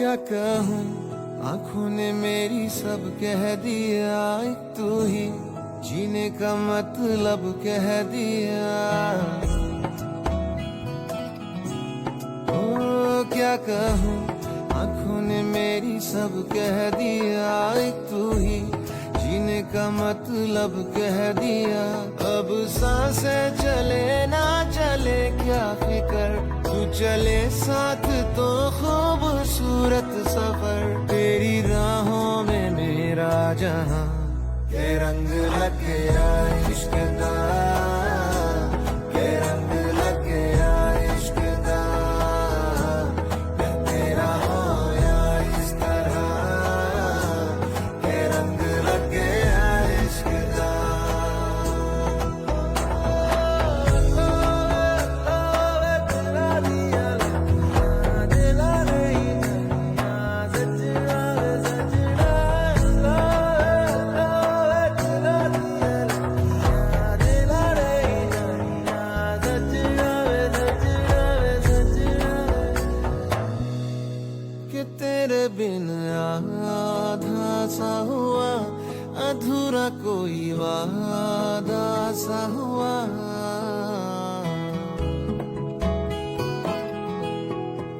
क्या कहूँ, आँखों ने मेरी सब कह दिया, एक तू ही जीने का मतलब कह दिया। ओ क्या कहूँ, आँखों ने मेरी सब कह दिया, एक तू ही जीने का मतलब कह दिया। अब सांसें चले ना चले क्या फिकर, तू चले साथ तो खूबसूरत सफर। तेरी राहों में मेरा जहां के रंग लग गया इश्क दा, के रंग लग गया इश्क दा। मैं तेरा होया इस तरह, के रंग लग गया इश्क दा। कि तेरे बिन आधा सा हुआ, अधूरा कोई वादा सा हुआ।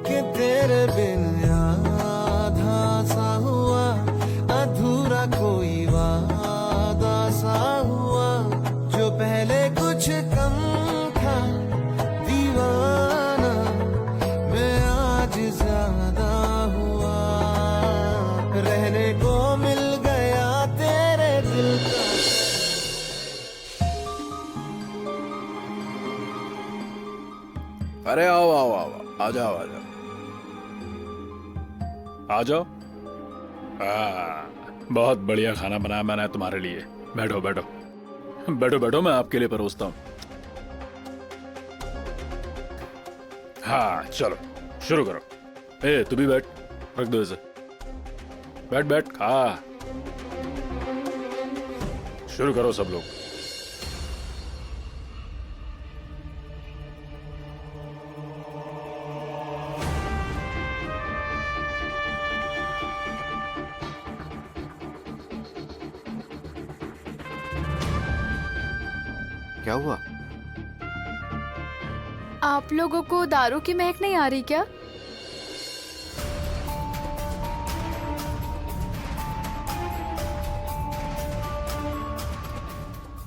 कि तेरे बिन आधा सा हुआ, अधूरा कोई वादा सा हुआ। जो पहले कुछ कम था दीवाना, मैं आज ज्यादा हुआ। रहने को मिल गया तेरे दिल का। अरे आओ आओ आओ, आ जाओ आ जाओ आ जाओ। बहुत बढ़िया खाना बनाया मैंने तुम्हारे लिए। बैठो बैठो बैठो बैठो, मैं आपके लिए परोसता हूँ। हाँ चलो शुरू करो। ए तू भी बैठ, रख दो इसे। बैठ बैठ खा। शुरू करो सब लोग। क्या हुआ? आप लोगों को दारू की महक नहीं आ रही क्या?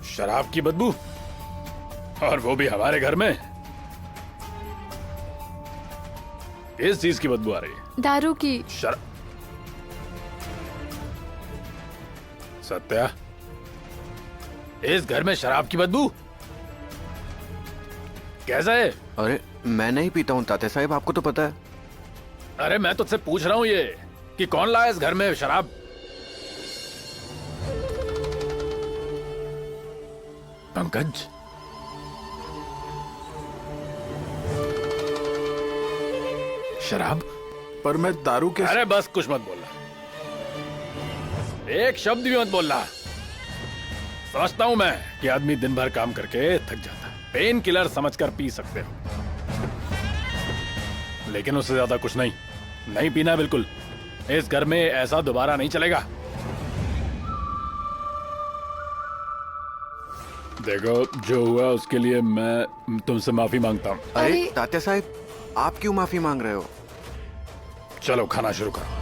शराब की बदबू, और वो भी हमारे घर में। इस चीज की बदबू आ रही है। दारू की। शराब? सत्या, इस घर में शराब की बदबू कैसा है? अरे मैं नहीं पीता हूँ ताते साहब, आपको तो पता है। अरे मैं तुझसे पूछ रहा हूं ये कि कौन लाया इस घर में शराब? पंकज, शराब? पर मैं दारू के। अरे बस कुछ मत बोलना, एक शब्द भी मत बोलना। समझता हूं मैं कि आदमी दिन भर काम करके थक जाता है, पेन किलर समझकर पी सकते हो, लेकिन उससे ज्यादा कुछ नहीं। नहीं पीना बिल्कुल। इस घर में ऐसा दोबारा नहीं चलेगा। देखो, जो हुआ उसके लिए मैं तुमसे माफी मांगता हूँ। अरे ताते साहब, आप क्यों माफी मांग रहे हो? चलो खाना शुरू करो।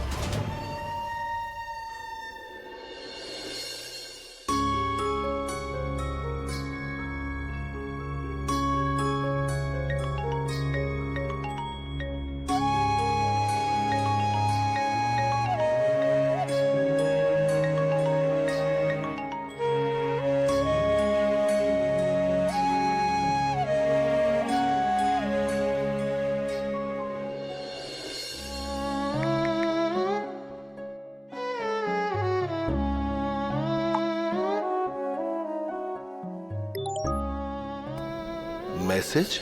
मैसेज?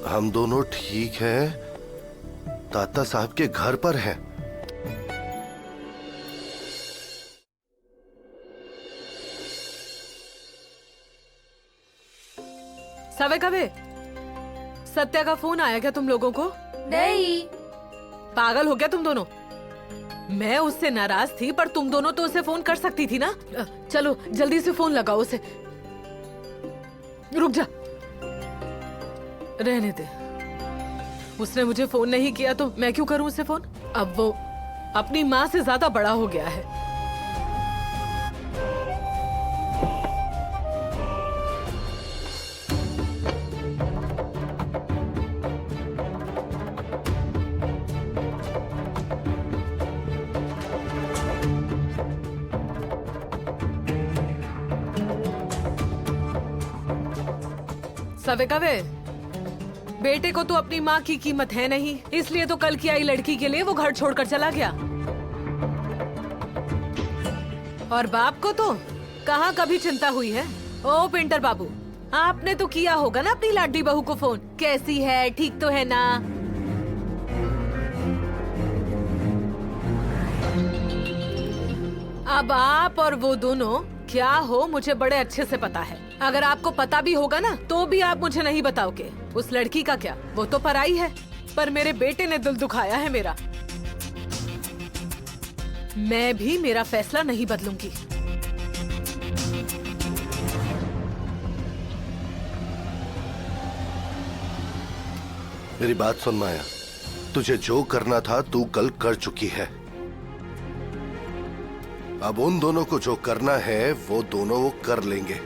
हम दोनों ठीक हैं, ताता साहब के घर पर हैं। सवे कवे, सत्या का फोन आया क्या तुम लोगों को? नहीं। पागल हो गया तुम दोनों? मैं उससे नाराज थी, पर तुम दोनों तो उसे फोन कर सकती थी ना। चलो जल्दी से फोन लगाओ उसे। रुक जा, रहने दे। उसने मुझे फोन नहीं किया तो मैं क्यों करूं उसे फोन? अब वो अपनी माँ से ज्यादा बड़ा हो गया है। सवे कवे, बेटे को तो अपनी माँ की कीमत है नहीं, इसलिए तो कल की आई लड़की के लिए वो घर छोड़कर चला गया। और बाप को तो कहाँ कभी चिंता हुई है। ओ पेंटर बाबू, आपने तो किया होगा ना अपनी लाडी बहू को फोन, कैसी है, ठीक तो है ना? अब आप और वो दोनों क्या हो मुझे बड़े अच्छे से पता है। अगर आपको पता भी होगा ना तो भी आप मुझे नहीं बताओगे। उस लड़की का क्या, वो तो पराई है, पर मेरे बेटे ने दिल दुखाया है मेरा। मैं भी मेरा फैसला नहीं बदलूंगी। मेरी बात सुन माया, तुझे जो करना था तू कल कर चुकी है। अब उन दोनों को जो करना है वो दोनों वो कर लेंगे।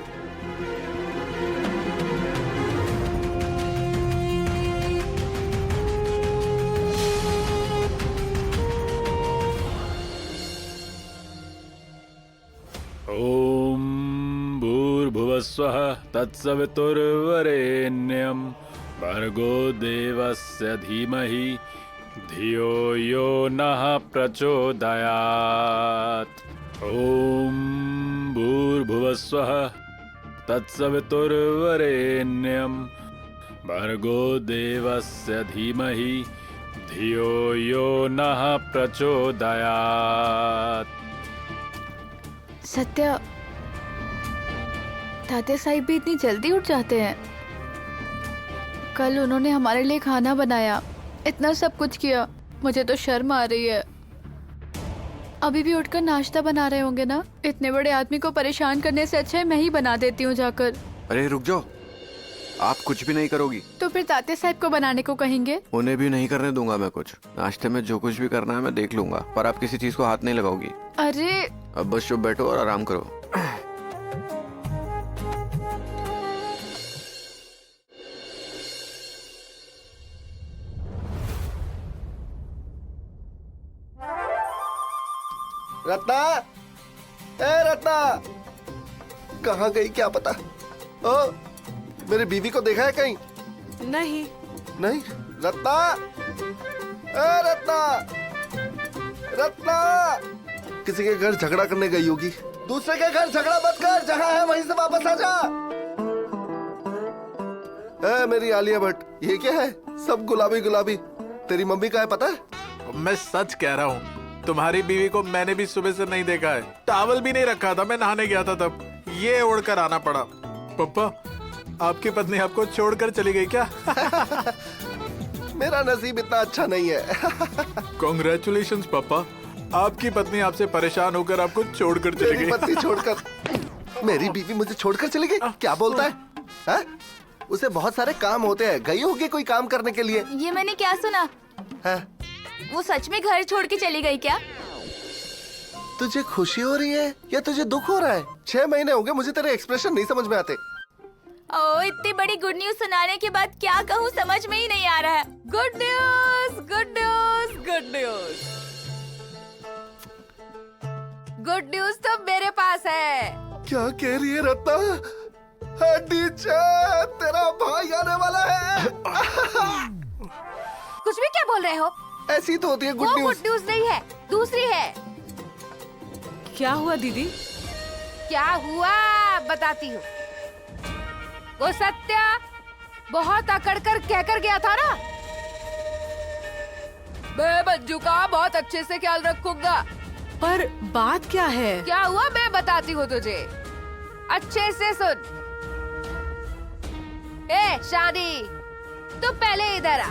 ओम भूर्भुवस्वः तत्सवितुर्वरेण्यं भर्गो देवस्य धीमहि धियो यो नः प्रचोदयात्। ओम भूर्भुवस्वः तत्सवितुर्वरेण्यं भर्गो देवस्य धीमहि धियो यो नः प्रचोदयात्। सत्य, तात्या साहिब भी इतनी जल्दी उठ जाते हैं? कल उन्होंने हमारे लिए खाना बनाया, इतना सब कुछ किया, मुझे तो शर्म आ रही है। अभी भी उठकर नाश्ता बना रहे होंगे ना? इतने बड़े आदमी को परेशान करने से अच्छा है मैं ही बना देती हूँ जाकर। अरे रुक जाओ, आप कुछ भी नहीं करोगी तो फिर तात्या साहिब को बनाने को कहेंगे? उन्हें भी नहीं करने दूंगा मैं कुछ। नाश्ते में जो कुछ भी करना है मैं देख लूंगा, पर आप किसी चीज को हाथ नहीं लगाओगी। अरे अब बस चुप बैठो और आराम करो। रत्ना, ए रत्ना, कहाँ गई क्या पता? ओ, मेरी बीवी को देखा है कहीं? नहीं। नहीं? रत्ना, ए रत्ना, रत्ना, किसी के घर झगड़ा करने गई होगी। दूसरे के घर झगड़ा मत कर, जहाँ है वहीं से वापस आ जा। ए मेरी आलिया भट्ट, ये क्या है? सब गुलाबी गुलाबी। तेरी मम्मी का है पता है? मैं सच कह रहा हूँ, तुम्हारी बीवी को मैंने भी सुबह से नहीं देखा है। टॉवल भी नहीं रखा था, मैं नहाने गया था तब ये ओढ़कर आना पड़ा। पापा, आपकी पत्नी आपको छोड़कर चली गई क्या? मेरा नसीब इतना अच्छा नहीं है। कॉन्ग्रेचुलेशंस पापा, आपकी पत्नी आपसे परेशान होकर आपको छोड़कर चली मेरी गई। पत्नी छोड़कर, मेरी बीवी मुझे छोड़कर चली गई? क्या बोलता है? हा? उसे बहुत सारे काम होते हैं, गई होगी कोई काम करने के लिए। ये मैंने क्या सुना? हा? वो सच में घर छोड़ के चली गई क्या? तुझे खुशी हो रही है या तुझे दुख हो रहा है? 6 महीने हो गए, मुझे तेरे एक्सप्रेशन नहीं समझ में आते। ओ, इतनी बड़ी गुड न्यूज सुनाने के बाद क्या कहूँ समझ में ही नहीं आ रहा है। Good news, good news, good news. Good news तो मेरे पास है। क्या कह रही है रत्ना? टीचर, तेरा भाई आने वाला है। कुछ भी क्या बोल रहे हो? ऐसी तो होती है गुड वो न्यूज। गुड न्यूज नहीं है, दूसरी है। क्या हुआ दीदी? क्या हुआ बताती हूँ। वो सत्य बहुत अकड़ कर कह कर गया था ना, मैं मंजू का बहुत अच्छे से ख्याल रखूंगा। पर बात क्या है? क्या हुआ मैं बताती हूँ तुझे, अच्छे से सुन। ए शादी, तू पहले इधर आ।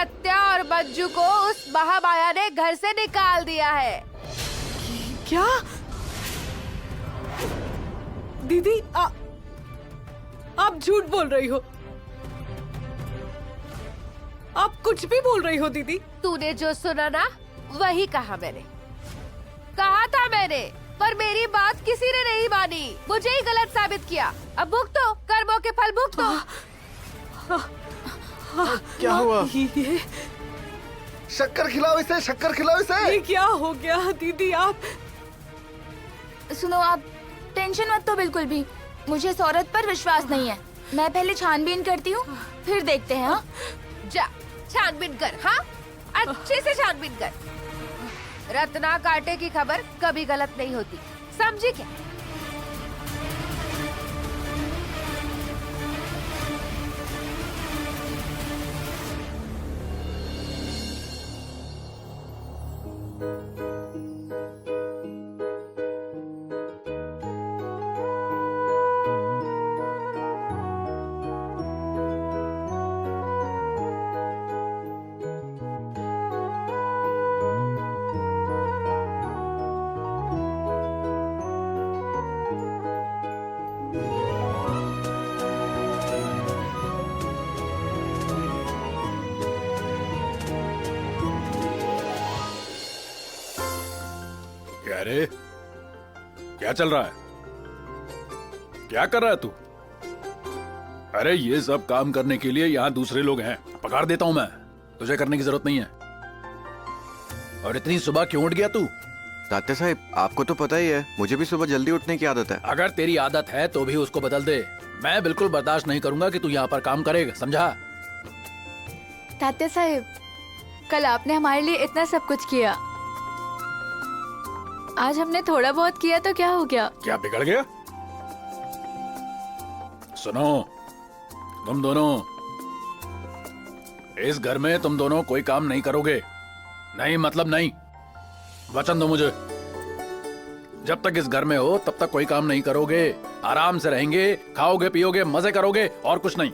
सत्या और मंजू को उस महामाया ने घर से निकाल दिया है। क्या दीदी आप झूठ बोल रही हो। आप कुछ भी बोल रही हो दीदी। तूने जो सुना ना वही कहा मैंने। कहा था मैंने, पर मेरी बात किसी ने नहीं मानी, मुझे ही गलत साबित किया। अब भुगतो, कर्मों के फल भुगतो। क्या हुआ? ये शक्कर खिलाओ इसे, शक्कर खिलाओ इसे। क्या हो गया दीदी? आप सुनो, आप टेंशन मत तो बिल्कुल भी। मुझे इस औरत पर विश्वास नहीं है। मैं पहले छानबीन करती हूँ, फिर देखते हैं। हाँ? जा छानबीन कर। हाँ, अच्छे से छानबीन कर। रत्ना कांटे की खबर कभी गलत नहीं होती, समझी क्या? अरे क्या चल रहा है? क्या कर रहा है तू? अरे ये सब काम करने के लिए यहाँ दूसरे लोग हैं, पकड़ देता हूँ मैं। तुझे करने की जरूरत नहीं है। और इतनी सुबह क्यों उठ गया तू? तात्या साहब, आपको तो पता ही है, मुझे भी सुबह जल्दी उठने की आदत है। अगर तेरी आदत है तो भी उसको बदल दे। मैं बिल्कुल बर्दाश्त नहीं करूंगा कि तू यहाँ पर काम करेगा, समझा? तात्या साहब, कल आपने हमारे लिए इतना सब कुछ किया, आज हमने थोड़ा बहुत किया तो क्या हो गया? क्या बिगड़ गया? सुनो, तुम दोनों इस घर में तुम दोनों कोई काम नहीं करोगे। नहीं मतलब नहीं, वचन दो मुझे। जब तक इस घर में हो तब तक कोई काम नहीं करोगे। आराम से रहेंगे, खाओगे पियोगे, मजे करोगे, और कुछ नहीं।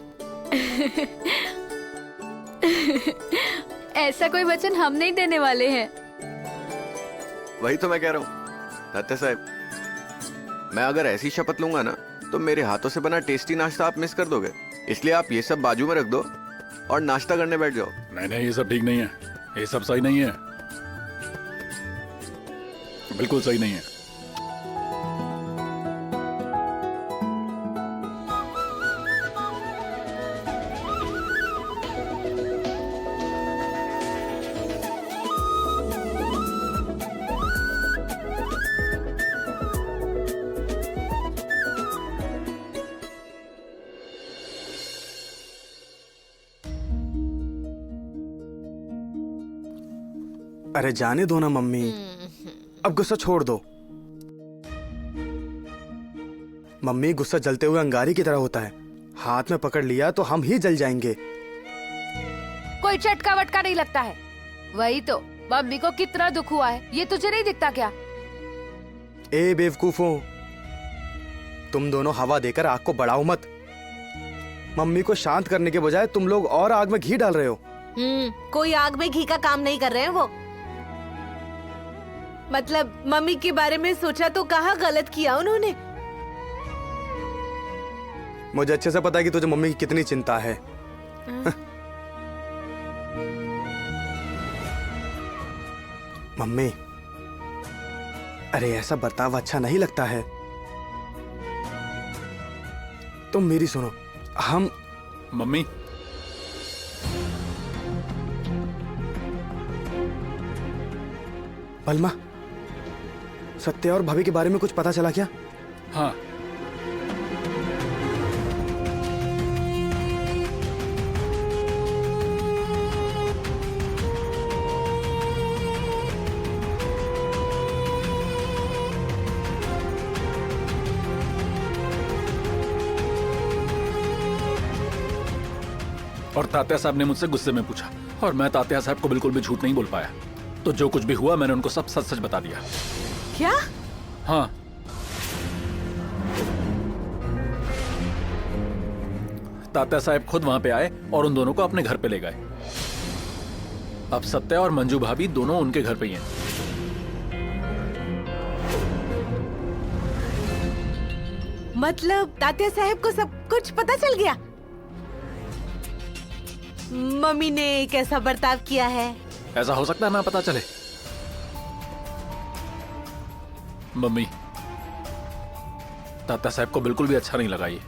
ऐसा कोई वचन हम नहीं देने वाले हैं। वही तो मैं कह रहा हूँ तात्या साहब, मैं अगर ऐसी शपथ लूंगा ना तो मेरे हाथों से बना टेस्टी नाश्ता आप मिस कर दोगे। इसलिए आप ये सब बाजू में रख दो और नाश्ता करने बैठ जाओ। नहीं नहीं, ये सब ठीक नहीं है, ये सब सही नहीं है, बिल्कुल सही नहीं है। अरे जाने दो ना मम्मी, अब गुस्सा छोड़ दो। मम्मी, गुस्सा जलते हुए अंगारी की तरह होता है, हाथ में पकड़ लिया तो हम ही जल जाएंगे। कोई चटका वटका नहीं लगता है। वही तो, मम्मी को कितना दुख हुआ है, ये तुझे नहीं दिखता क्या? ए बेवकूफों, तुम दोनों हवा देकर आग को बढ़ाओ मत। मम्मी को शांत करने के बजाय तुम लोग और आग में घी डाल रहे हो। कोई आग में घी का काम नहीं कर रहे हैं वो। मतलब मम्मी के बारे में सोचा तो कहाँ गलत किया उन्होंने। मुझे अच्छे से पता है कि तुझे मम्मी की कितनी चिंता है। मम्मी, अरे ऐसा बर्ताव अच्छा नहीं लगता है। तुम मेरी सुनो, हम मम्मी, बलमा, सत्या और भाभी के बारे में कुछ पता चला क्या? हाँ, और तात्या साहब ने मुझसे गुस्से में पूछा और मैं तात्या साहब को बिल्कुल भी झूठ नहीं बोल पाया। तो जो कुछ भी हुआ मैंने उनको सब सच सच बता दिया। क्या? हाँ, तात्या साहब खुद वहां पे आए और उन दोनों को अपने घर पे ले गए। अब सत्या और मंजू भाभी दोनों उनके घर पे ही हैं। मतलब तात्या साहब को सब कुछ पता चल गया? मम्मी ने कैसा बर्ताव किया है? ऐसा हो सकता है ना पता चले। मम्मी, तात्या साहब को बिल्कुल भी अच्छा नहीं लगा ये।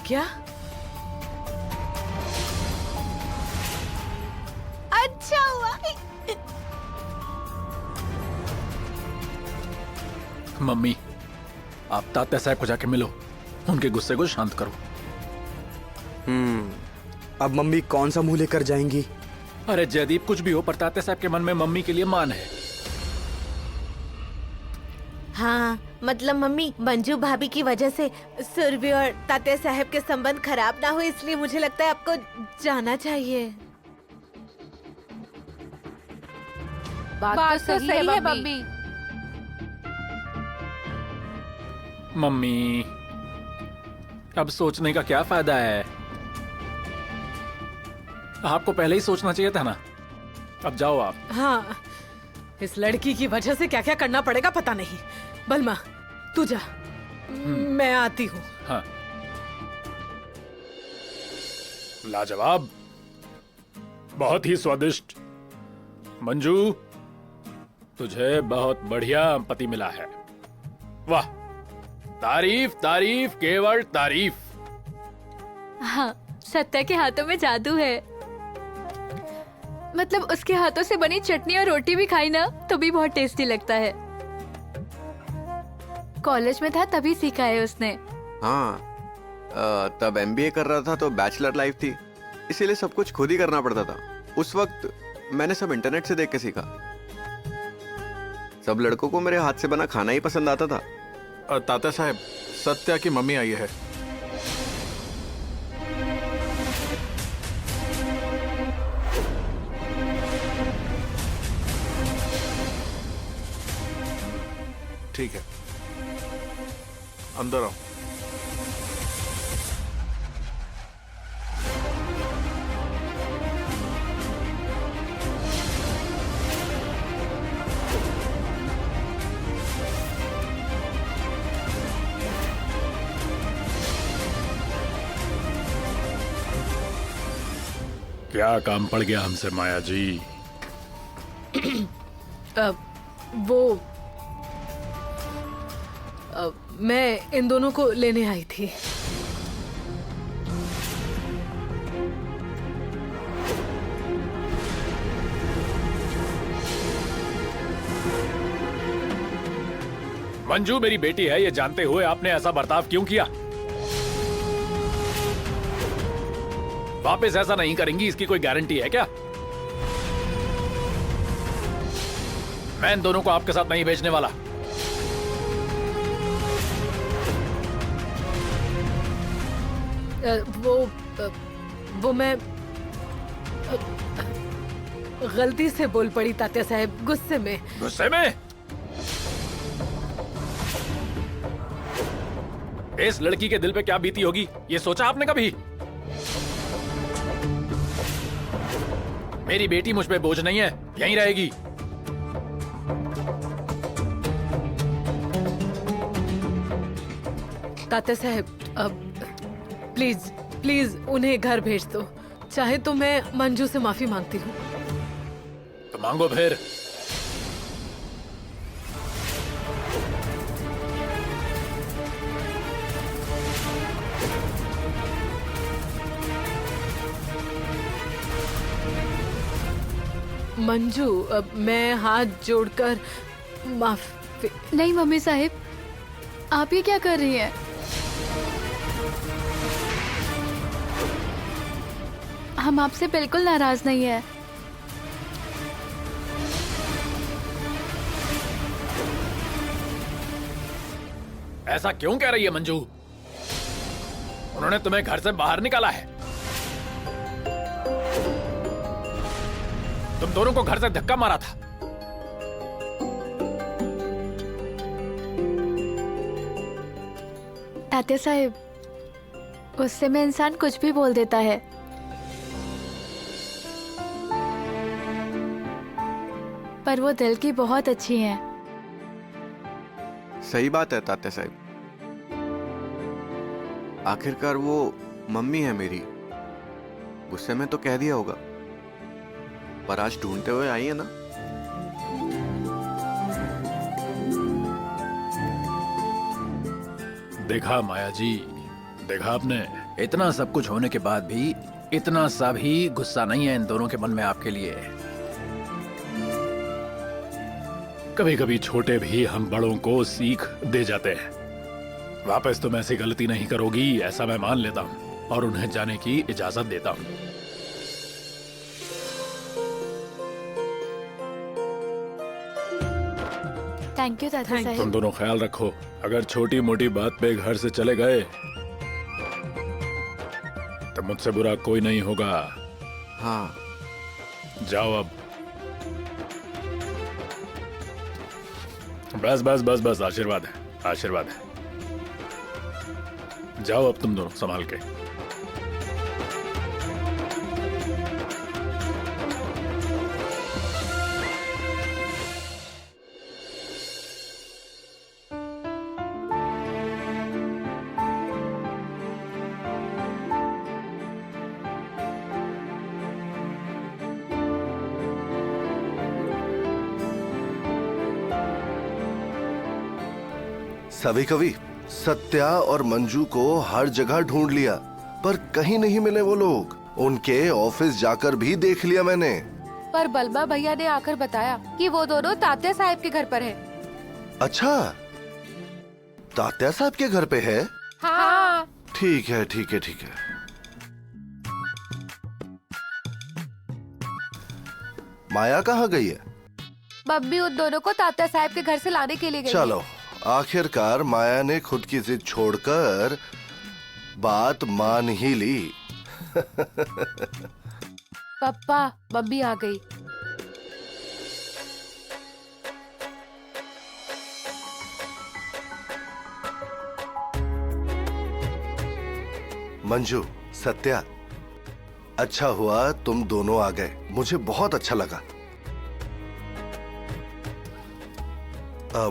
क्या? अच्छा हुआ। मम्मी, आप तात्या साहब को जाके मिलो, उनके गुस्से को शांत करो। अब मम्मी कौन सा मुंह लेकर जाएंगी? अरे जयदीप, कुछ भी हो पर तात्या साहब के मन में मम्मी के लिए मान है। हाँ, मतलब मम्मी, मंजू भाभी की वजह से सुरभि और तात्या साहब के संबंध खराब ना हो, इसलिए मुझे लगता है आपको जाना चाहिए। बात तो सही है मम्मी। मम्मी, अब सोचने का क्या फायदा है? आपको पहले ही सोचना चाहिए था ना। अब जाओ आप। हाँ, इस लड़की की वजह से क्या क्या करना पड़ेगा पता नहीं। बलमा, तू जा, मैं आती हूँ। हाँ। लाजवाब, बहुत ही स्वादिष्ट। मंजू, तुझे बहुत बढ़िया पति मिला है। वाह, तारीफ तारीफ केवल तारीफ। हाँ, सत्या के हाथों में जादू है। मतलब उसके हाथों से बनी चटनी और रोटी भी खाई ना तो भी बहुत टेस्टी लगता है। कॉलेज में था तभी सीखा है उसने। हाँ, तब एमबीए कर रहा था तो बैचलर लाइफ थी, इसीलिए सब कुछ खुद ही करना पड़ता था। उस वक्त मैंने सब इंटरनेट से देख के सीखा। सब लड़कों को मेरे हाथ से बना खाना ही पसंद आता था। तात्या साहब, सत्या की मम्मी आई है। ठीक है, अंदर आओ। क्या काम पड़ गया हमसे माया जी? वो मैं इन दोनों को लेने आई थी। मंजू मेरी बेटी है, ये जानते हुए आपने ऐसा बर्ताव क्यों किया? वापस ऐसा नहीं करेंगी इसकी कोई गारंटी है क्या? मैं इन दोनों को आपके साथ नहीं भेजने वाला। वो मैं गलती से बोल पड़ी तात्या साहब, गुस्से में। गुस्से में? इस लड़की के दिल पे क्या बीती होगी ये सोचा आपने कभी? मेरी बेटी मुझ पे बोझ नहीं है, यहीं रहेगी। तात्या साहब, अब प्लीज प्लीज उन्हें घर भेज दो। चाहे तो मैं मंजू से माफी मांगती हूँ। तो मांगो फिर। मंजू, अब मैं हाथ जोड़कर माफी। नहीं मम्मी साहिब, आप ये क्या कर रही हैं? हम आपसे बिल्कुल नाराज नहीं है। ऐसा क्यों कह रही है मंजू? उन्होंने तुम्हें घर से बाहर निकाला है। तुम दोनों को घर से धक्का मारा था। तात्या साहिब, गुस्से में इंसान कुछ भी बोल देता है। पर वो दिल की बहुत अच्छी हैं। सही बात है तात्या साहब, आखिरकार वो मम्मी है मेरी। गुस्से में तो कह दिया होगा, पर आज ढूंढते हुए आई है ना। देखा माया जी, देखा आपने, इतना सब कुछ होने के बाद भी इतना सा भी गुस्सा नहीं है इन दोनों के मन में आपके लिए। कभी कभी छोटे भी हम बड़ों को सीख दे जाते हैं। वापस तुम ऐसी गलती नहीं करोगी ऐसा मैं मान लेता हूँ और उन्हें जाने की इजाजत देता हूँ। थैंक यू तात्या तुम साहब। दोनों ख्याल रखो, अगर छोटी मोटी बात पे घर से चले गए तो मुझसे बुरा कोई नहीं होगा। हाँ, जाओ अब। बस बस बस बस, आशीर्वाद है, आशीर्वाद है। जाओ अब तुम दोनों संभाल के। सभी कवि, सत्या और मंजू को हर जगह ढूंढ लिया पर कहीं नहीं मिले वो लोग। उनके ऑफिस जाकर भी देख लिया मैंने। पर बलबा भैया ने आकर बताया कि वो दोनों तात्या साहब के घर पर है। अच्छा, तात्या साहब के घर पे है? हाँ। ठीक है ठीक है ठीक है। माया कहाँ गई है? मम्मी उन दोनों को तात्या साहब के घर से लाने के लिए गई है। चलो, आखिरकार माया ने खुद की जिद छोड़कर बात मान ही ली। पापा, मम्मी आ गई। मंजू, सत्या, अच्छा हुआ तुम दोनों आ गए, मुझे बहुत अच्छा लगा।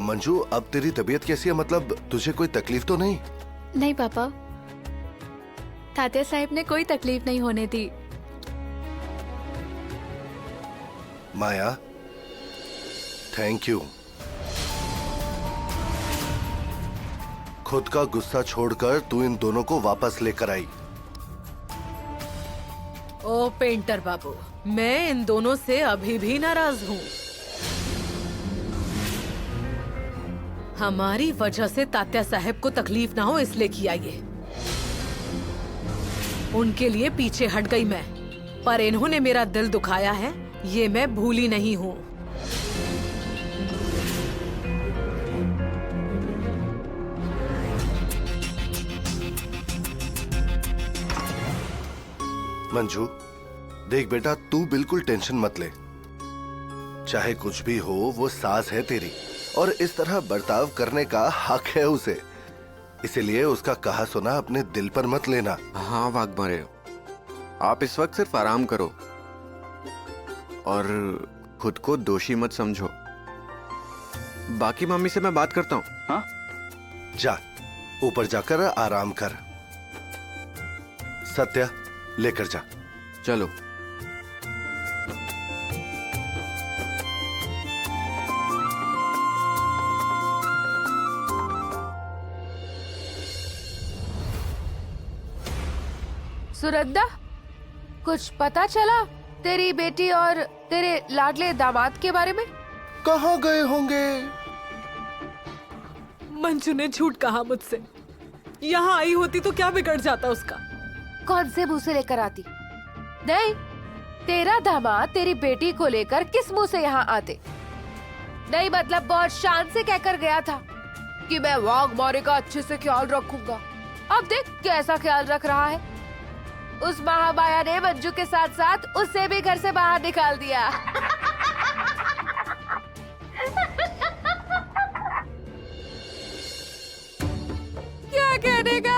मंजू, अब तेरी तबीयत कैसी है? मतलब तुझे कोई तकलीफ तो नहीं? नहीं पापा, तात्या साहब ने कोई तकलीफ नहीं होने दी। माया, थैंक यू। खुद का गुस्सा छोड़कर तू इन दोनों को वापस लेकर आई। ओ पेंटर बाबू, मैं इन दोनों से अभी भी नाराज हूँ। हमारी वजह से तात्या साहब को तकलीफ ना हो इसलिए किया ये। उनके लिए पीछे हट गई मैं, पर इन्होंने मेरा दिल दुखाया है ये मैं भूली नहीं हूँ। मंजू, देख बेटा, तू बिल्कुल टेंशन मत ले। चाहे कुछ भी हो, वो सास है तेरी और इस तरह बर्ताव करने का हक है उसे। इसीलिए उसका कहा सुना अपने दिल पर मत लेना। हाँ वाघमारे, आप इस वक्त सिर्फ आराम करो और खुद को दोषी मत समझो। बाकी मम्मी से मैं बात करता हूँ। हाँ, जा ऊपर जाकर आराम कर। सत्या, लेकर जा। चलो। सुरद्दा, कुछ पता चला तेरी बेटी और तेरे लाडले दामाद के बारे में? कहाँ गए होंगे? मंजू ने झूठ कहा मुझसे। यहाँ आई होती तो क्या बिगड़ जाता उसका। कौन से मुंह से लेकर आती? नहीं, तेरा दामाद तेरी बेटी को लेकर किस मुंह से यहाँ आते? नहीं, मतलब बहुत शान से कहकर गया था कि मैं वाघमारे का अच्छे से ख्याल रखूंगा। अब देख कैसा ख्याल रख रहा है। उस महामाया ने मंजू के साथ साथ उसे भी घर से बाहर निकाल दिया। क्या कहने का?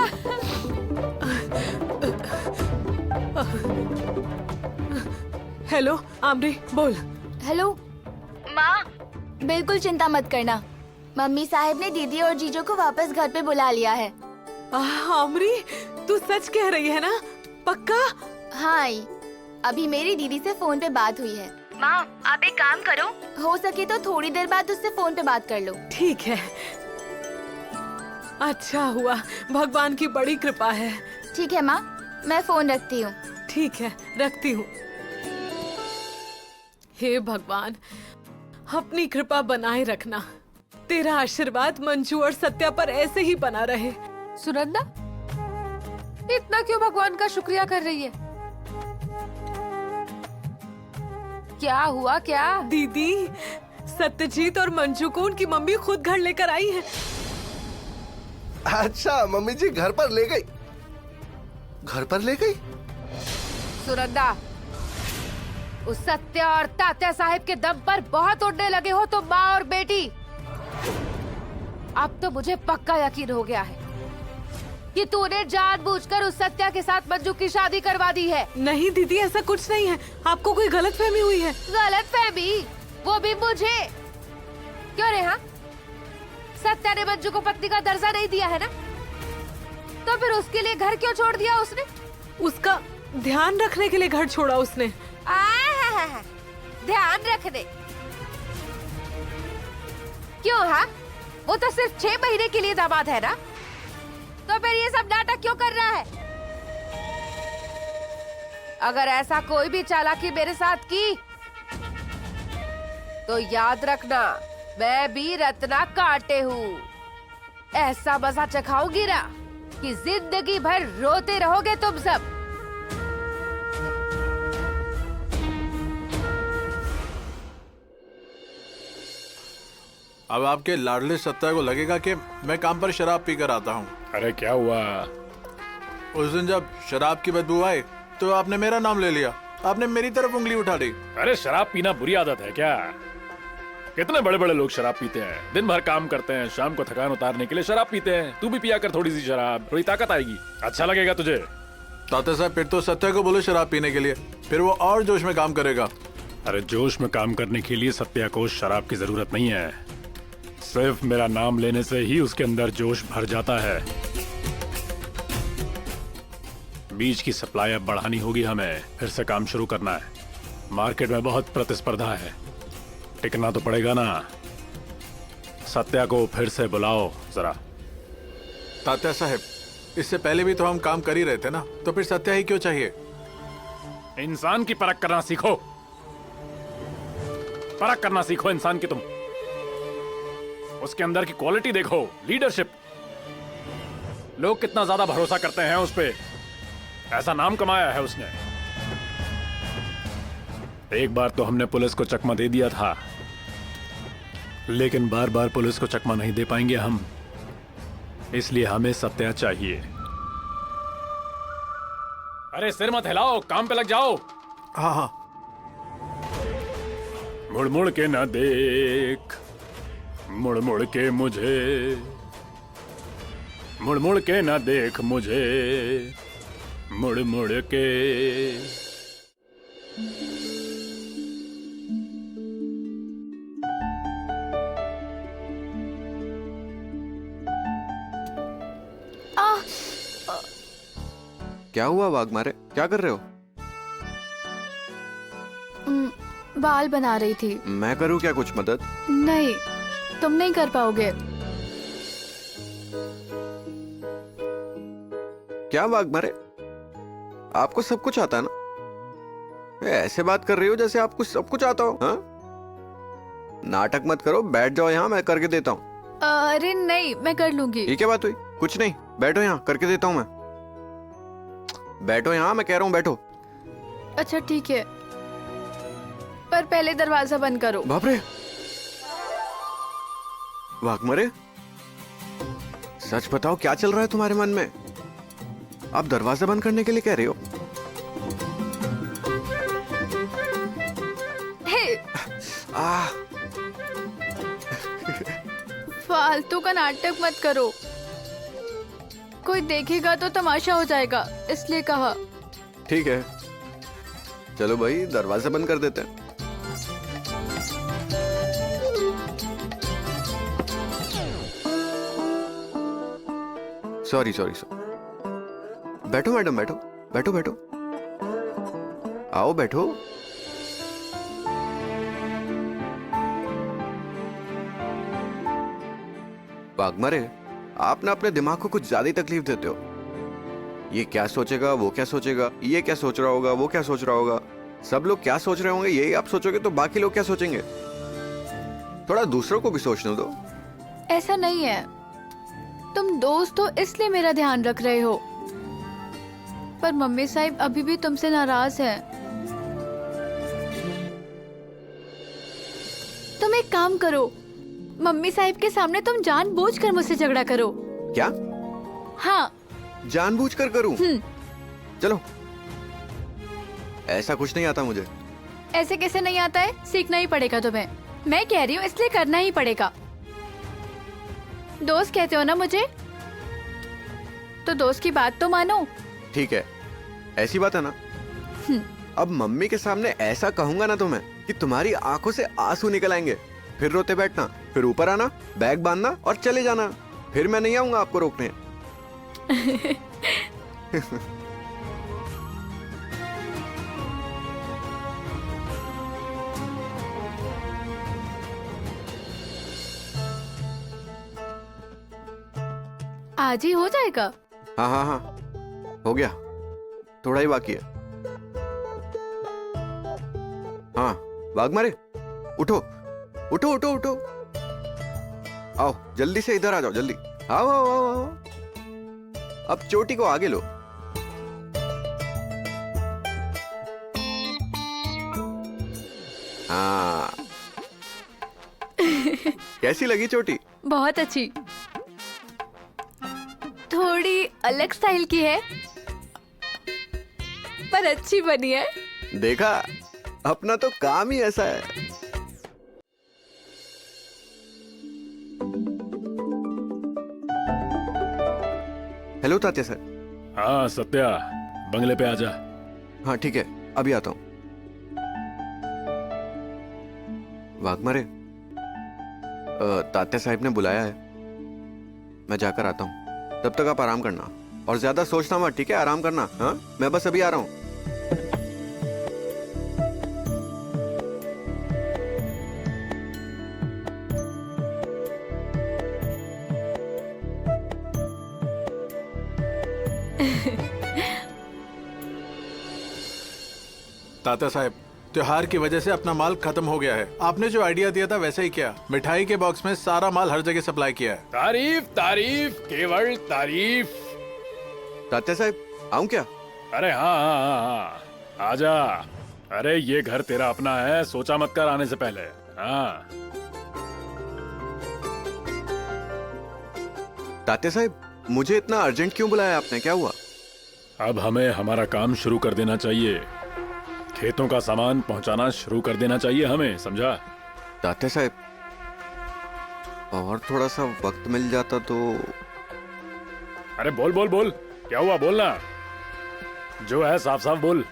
हेलो आमरी, बोल। हेलो माँ, बिल्कुल चिंता मत करना। मम्मी साहब ने दीदी और जीजू को वापस घर पे बुला लिया है। आमरी, तू सच कह रही है ना? पक्का? हाँ आई, अभी मेरी दीदी से फोन पे बात हुई है। माँ, आप एक काम करो, हो सके तो थोड़ी देर बाद उससे फोन पे बात कर लो। ठीक है। अच्छा हुआ, भगवान की बड़ी कृपा है। ठीक है माँ, मैं फोन रखती हूँ। ठीक है, रखती हूँ। हे भगवान, अपनी कृपा बनाए रखना। तेरा आशीर्वाद मंजू और सत्या पर ऐसे ही बना रहे। सुनंदा, इतना क्यों भगवान का शुक्रिया कर रही है? क्या हुआ क्या? दीदी, सत्यजीत और मंजू को उनकी मम्मी खुद घर लेकर आई है। अच्छा, मम्मी जी घर पर ले गई? घर पर ले गई? सुनंदा, उस सत्या और तात्या साहब के दम पर बहुत उड़ने लगे हो तुम माँ और बेटी। अब तो मुझे पक्का यकीन हो गया है कि तूने जानबूझकर उस सत्या के साथ मंजू की शादी करवा दी है। नहीं दीदी, ऐसा कुछ नहीं है। आपको कोई गलतफहमी हुई है। गलतफहमी? वो भी मुझे? क्यों रेहा? सत्या ने मंजू को पत्नी का दर्जा नहीं दिया है ना? तो फिर उसके लिए घर क्यों छोड़ दिया उसने? उसका ध्यान रखने के लिए घर छोड़ा उसने। ध्यान रखने? क्यों? हाँ, वो तो सिर्फ 6 महीने के लिए दामाद है ना? तो फिर ये सब नाटक क्यों कर रहा है? अगर ऐसा कोई भी चालाकी मेरे साथ की तो याद रखना, मैं भी रत्ना कांटे हूँ। ऐसा मजा चखाऊंगी ना कि जिंदगी भर रोते रहोगे तुम सब। अब आपके लाडले सत्या को लगेगा कि मैं काम पर शराब पीकर आता हूँ। अरे क्या हुआ? उस दिन जब शराब की बदबू आई तो आपने मेरा नाम ले लिया। आपने मेरी तरफ उंगली उठा दी। अरे शराब पीना बुरी आदत है क्या? कितने बड़े बड़े लोग शराब पीते हैं, दिन भर काम करते हैं, शाम को थकान उतारने के लिए शराब पीते हैं। तू भी पिया कर थोड़ी सी शराब, थोड़ी ताकत आएगी, अच्छा लगेगा तुझे। तात्या साहब, फिर तो सत्या को बोलो शराब पीने के लिए, फिर वो और जोश में काम करेगा। अरे जोश में काम करने के लिए सत्या को शराब की जरूरत नहीं है, सिर्फ मेरा नाम लेने से ही उसके अंदर जोश भर जाता है। बीज की सप्लाई अब बढ़ानी होगी हमें, फिर से काम शुरू करना है। मार्केट में बहुत प्रतिस्पर्धा है, टिकना तो पड़ेगा ना। सत्या को फिर से बुलाओ जरा। तात्या साहब, इससे पहले भी तो हम काम कर ही रहे थे ना, तो फिर सत्या ही क्यों चाहिए? इंसान की परख करना सीखो, परख करना सीखो इंसान की। तुम उसके अंदर की क्वालिटी देखो, लीडरशिप। लोग कितना ज्यादा भरोसा करते हैं उस पे, ऐसा नाम कमाया है उसने। एक बार तो हमने पुलिस को चकमा दे दिया था, लेकिन बार बार पुलिस को चकमा नहीं दे पाएंगे हम, इसलिए हमें सत्या चाहिए। अरे सिर मत हिलाओ, काम पे लग जाओ। हाँ हाँ। मुड़ मुड़ के न देख, मुड़ मुड़ के मुझे, मुड़ मुड़ के न देख मुझे, मुड़ मुड़ के। क्या हुआ वाघमारे, क्या कर रहे हो? बाल बना रही थी। मैं करूँ क्या कुछ मदद? नहीं, तुम नहीं कर पाओगे। क्या वाघमारे, आपको सब कुछ आता है ना? ऐसे बात कर रही हो जैसे आपको सब कुछ आता हो। हाँ, नाटक मत करो, बैठ जाओ यहाँ, मैं करके देता हूँ। अरे नहीं, मैं कर लूंगी। ये क्या बात हुई? कुछ नहीं, बैठो यहाँ, करके देता हूँ मैं। बैठो यहाँ, मैं कह रहा हूँ बैठो। अच्छा ठीक है, पर पहले दरवाजा बंद करो। बाप रे, वाघमारे सच बताओ, क्या चल रहा है तुम्हारे मन में? आप दरवाजा बंद करने के लिए कह रहे हो? हे, फालतू का नाटक मत करो, कोई देखेगा तो तमाशा हो जाएगा, इसलिए कहा। ठीक है, चलो भाई दरवाजा बंद कर देते हैं। Sorry sorry sorry. बैठो मैडम, बैठो बैठो बैठो, आओ बैठो। वाघमारे, आप ना अपने दिमाग को कुछ ज्यादा ही तकलीफ देते हो। ये क्या सोचेगा, वो क्या सोचेगा, ये क्या सोच रहा होगा, वो क्या सोच रहा होगा, सब लोग क्या सोच रहे होंगे यही आप सोचोगे तो बाकी लोग क्या सोचेंगे। थोड़ा दूसरों को भी सोचने दो। ऐसा नहीं है, तुम दोस्त हो इसलिए मेरा ध्यान रख रहे हो, पर मम्मी साहिब अभी भी तुमसे नाराज हैं। तुम एक काम करो, मम्मी साहिब के सामने तुम जानबूझकर मुझसे झगड़ा करो। क्या? हाँ। जानबूझकर करूं? चलो, ऐसा कुछ नहीं आता मुझे। ऐसे कैसे नहीं आता है, सीखना ही पड़ेगा तुम्हें। मैं कह रही हूँ इसलिए करना ही पड़ेगा। दोस्त कहते हो ना मुझे, तो दोस्त की बात तो मानो। ठीक है, ऐसी बात है ना। अब मम्मी के सामने ऐसा कहूंगा ना तुम्हें कि तुम्हारी आंखों से आंसू निकल आएंगे, फिर रोते बैठना, फिर ऊपर आना, बैग बांधना और चले जाना। फिर मैं नहीं आऊंगा आपको रोकने। आज ही हो जाएगा? हाँ हाँ हाँ, हो गया, थोड़ा ही बाकी है। हाँ वाघमारे, उठो उठो उठो उठो, आओ जल्दी से इधर आ जाओ, जल्दी आओ आओ आओ आओ। अब चोटी को आगे लो। हाँ कैसी लगी चोटी? बहुत अच्छी, थोड़ी अलग स्टाइल की है, पर अच्छी बनी है। देखा, अपना तो काम ही ऐसा है। Hello Tatya sir. हाँ सत्या, बंगले पे आजा। हाँ ठीक है, अभी आता हूँ। वाघमारे, तात्या साहब ने बुलाया है, मैं जाकर आता हूँ। तब तक आप आराम करना और ज्यादा सोचना मत, ठीक है? आराम करना। हाँ, मैं बस अभी आ रहा हूँ। तात्या साहब, त्योहार की वजह से अपना माल खत्म हो गया है। आपने जो आइडिया दिया था वैसे ही किया, मिठाई के बॉक्स में सारा माल हर जगह सप्लाई किया है। तारीफ तारीफ, केवल तारीफ। तात्या साहब, आऊं क्या? अरे हाँ हाँ हाँ हाँ, आजा। अरे ये घर तेरा अपना है, सोचा मत कर आने से पहले। हाँ तात्या साहब, मुझे इतना अर्जेंट क्यों बुलाया आपने, क्या हुआ? अब हमें हमारा काम शुरू कर देना चाहिए, खेतों का सामान पहुंचाना शुरू कर देना चाहिए हमें, समझा? तात्या साहब, और थोड़ा सा वक्त मिल जाता तो। अरे बोल बोल बोल, क्या हुआ, बोलना। जो है साफ साफ बोल।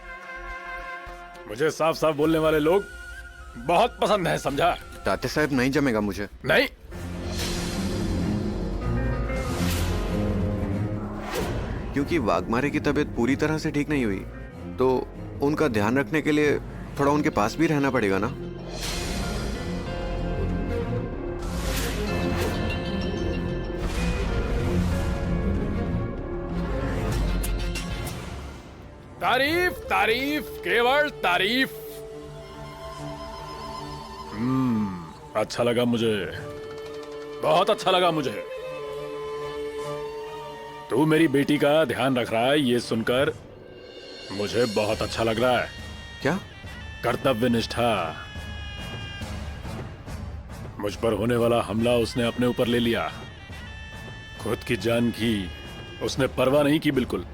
मुझे साफ साफ बोलने वाले लोग बहुत पसंद है, समझा? तात्या साहब, नहीं जमेगा मुझे। नहीं, क्योंकि वाघमारे की तबीयत पूरी तरह से ठीक नहीं हुई, तो उनका ध्यान रखने के लिए थोड़ा उनके पास भी रहना पड़ेगा ना। तारीफ तारीफ, केवल तारीफ। अच्छा लगा मुझे, बहुत अच्छा लगा मुझे। तू मेरी बेटी का ध्यान रख रहा है, ये सुनकर मुझे बहुत अच्छा लग रहा है। क्या? कर्तव्य निष्ठा। मुझ पर होने वाला हमला उसने अपने ऊपर ले लिया, खुद की जान की उसने परवाह नहीं की बिल्कुल।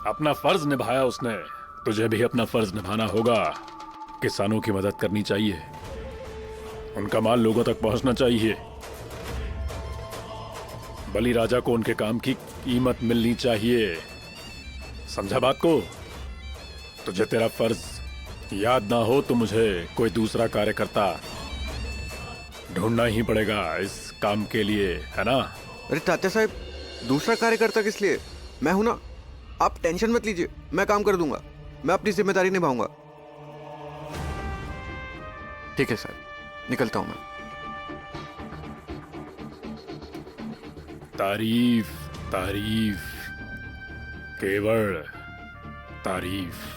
अपना फर्ज निभाया उसने। तुझे भी अपना फर्ज निभाना होगा। किसानों की मदद करनी चाहिए, उनका माल लोगों तक पहुंचना चाहिए। बलि राजा को उनके काम की कीमत मिलनी चाहिए, समझा बात को? तुझे तेरा फर्ज याद ना हो तो मुझे कोई दूसरा कार्यकर्ता ढूंढना ही पड़ेगा इस काम के लिए, है ना? अरे तात्या साहब, दूसरा कार्यकर्ता किस लिए? मैं हूं ना, आप टेंशन मत लीजिए, मैं काम कर दूंगा, मैं अपनी जिम्मेदारी निभाऊंगा। ठीक है सर, निकलता हूं मैं। तारीफ तारीफ, केवल तारीफ।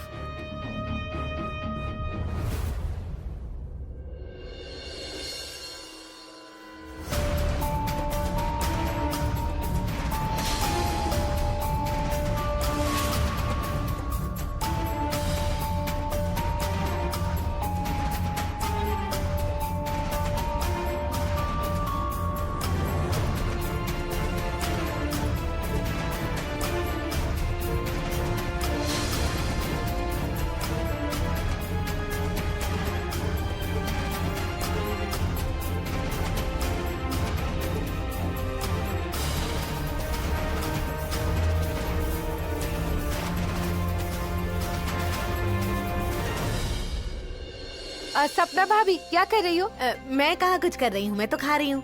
सपना भाभी क्या कर रही हो? मैं कहाँ कुछ कर रही हूँ, मैं तो खा रही हूँ।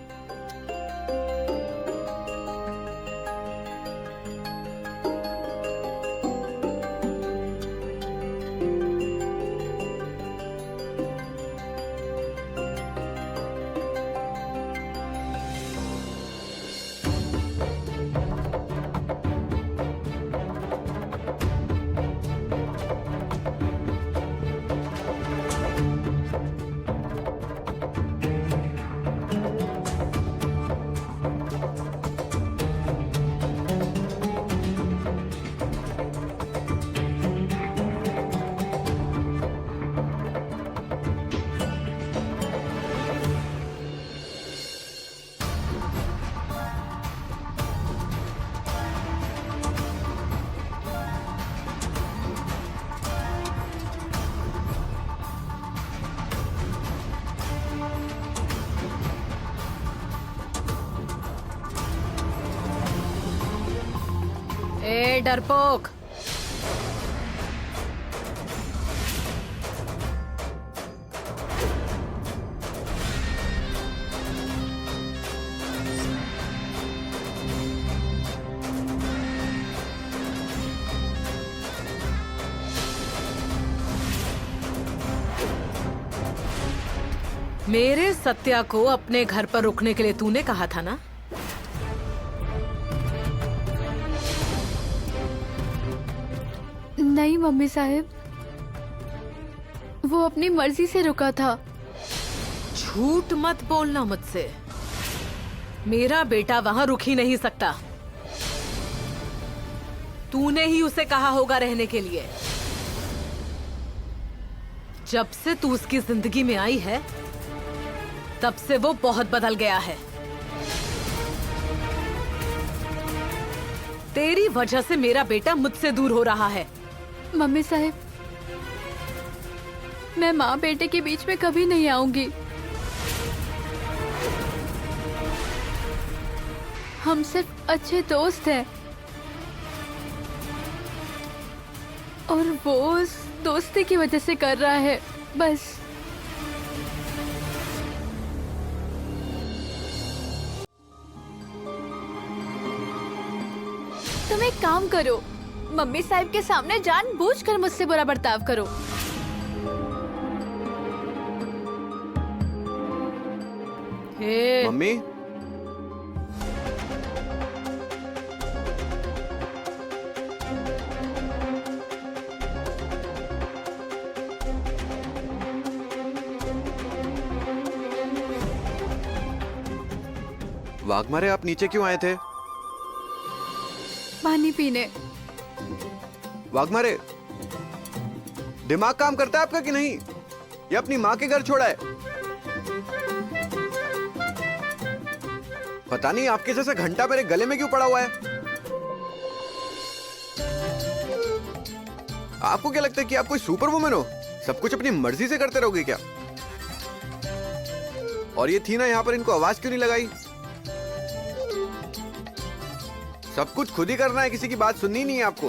ए डरपोक, मेरे सत्या को अपने घर पर रुकने के लिए तूने कहा था ना? नहीं मम्मी साहब, वो अपनी मर्जी से रुका था। झूठ मत बोलना मुझसे। मेरा बेटा वहां रुक ही नहीं सकता। तूने ही उसे कहा होगा रहने के लिए। जब से तू उसकी जिंदगी में आई है, तब से वो बहुत बदल गया है। तेरी वजह से मेरा बेटा मुझसे दूर हो रहा है। मम्मी साहब, मैं माँ बेटे के बीच में कभी नहीं आऊंगी। हम सिर्फ अच्छे दोस्त हैं और वो उस दोस्ती की वजह से कर रहा है, बस। तुम एक काम करो, मम्मी साहब के सामने जानबूझकर मुझसे बुरा बर्ताव करो। हे, मम्मी, वाघमारे, आप नीचे क्यों आए थे? पानी पीने। वाघमारे, दिमाग काम करता है आपका कि नहीं? ये अपनी माँ के घर छोड़ा है। पता नहीं आपके जैसा घंटा मेरे गले में क्यों पड़ा हुआ है। आपको क्या लगता है कि आप कोई सुपर वुमन हो? सब कुछ अपनी मर्जी से करते रहोगे क्या? और ये थी ना यहाँ पर, इनको आवाज क्यों नहीं लगाई? सब कुछ खुद ही करना है, किसी की बात सुननी नहीं है आपको।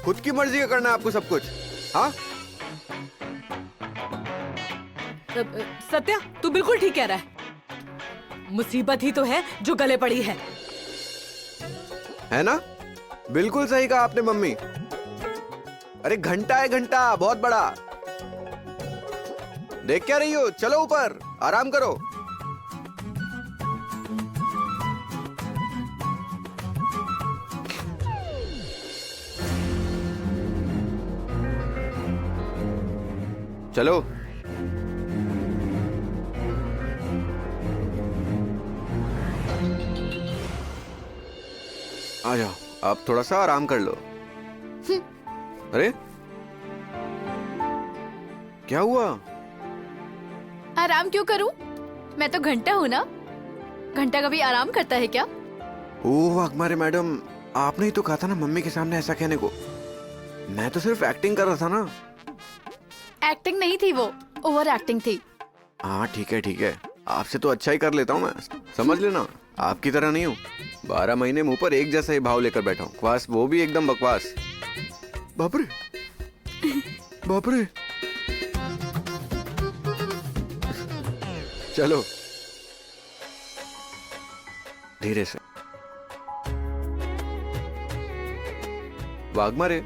खुद की मर्जी का करना है आपको सब कुछ। हाँ, सत्या, तू बिल्कुल ठीक कह रहा है। मुसीबत ही तो है जो गले पड़ी है ना? बिल्कुल सही कहा आपने मम्मी। अरे घंटा है, घंटा बहुत बड़ा। देख क्या रही हो? चलो ऊपर, आराम करो। चलो। आ जाओ, आप थोड़ा सा आराम कर लो। अरे क्या हुआ? आराम क्यों करूं? मैं तो घंटा हूं ना। घंटा कभी आराम करता है क्या? ओह अकमारे मैडम, आपने ही तो कहा था ना मम्मी के सामने ऐसा कहने को। मैं तो सिर्फ एक्टिंग कर रहा था ना। एक्टिंग नहीं थी वो, ओवर एक्टिंग थी। हाँ ठीक है ठीक है, आपसे तो अच्छा ही कर लेता हूँ मैं, समझ लेना। आपकी तरह नहीं हूँ, 12 महीने मुंह पर एक जैसा ही भाव लेकर बैठा हूँ। क्वास वो भी एकदम बकवास। बाप रे बाप रे। चलो धीरे से। वाघमारे,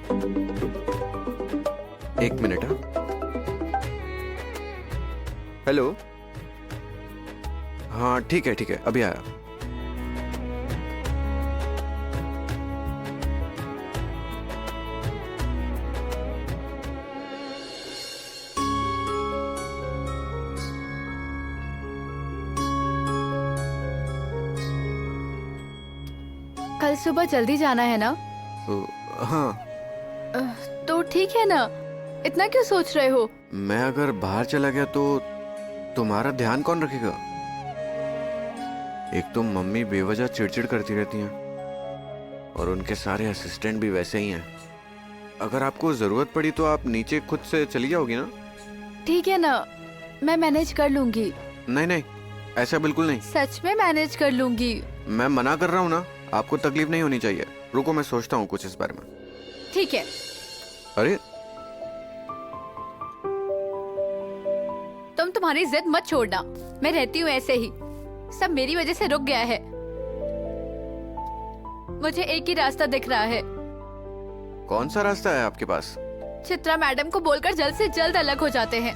एक मिनट। हाँ हेलो। हाँ ठीक है अभी आया। कल सुबह जल्दी जाना है ना? हाँ। तो ठीक है ना, इतना क्यों सोच रहे हो? मैं अगर बाहर चला गया तो तुम्हारा ध्यान कौन रखेगा? एक तो मम्मी बेवजह चिड़चिड़ करती रहती हैं और उनके सारे असिस्टेंट भी वैसे ही हैं। अगर आपको जरूरत पड़ी तो आप नीचे खुद से चली जाओगी ना? ठीक है ना, मैं मैनेज कर लूंगी। नहीं ऐसा बिल्कुल नहीं। सच में मैनेज कर लूंगी। मैं मना कर रहा हूँ ना, आपको तकलीफ नहीं होनी चाहिए। रुको मैं सोचता हूँ कुछ इस बारे में। ठीक है। अरे तुम तुम्हारी जिद मत छोड़ना, मैं रहती हूँ ऐसे ही। सब मेरी वजह से रुक गया है। मुझे एक ही रास्ता दिख रहा है। कौन सा रास्ता है आपके पास? चित्रा मैडम को बोलकर जल्द से जल्द अलग हो जाते हैं।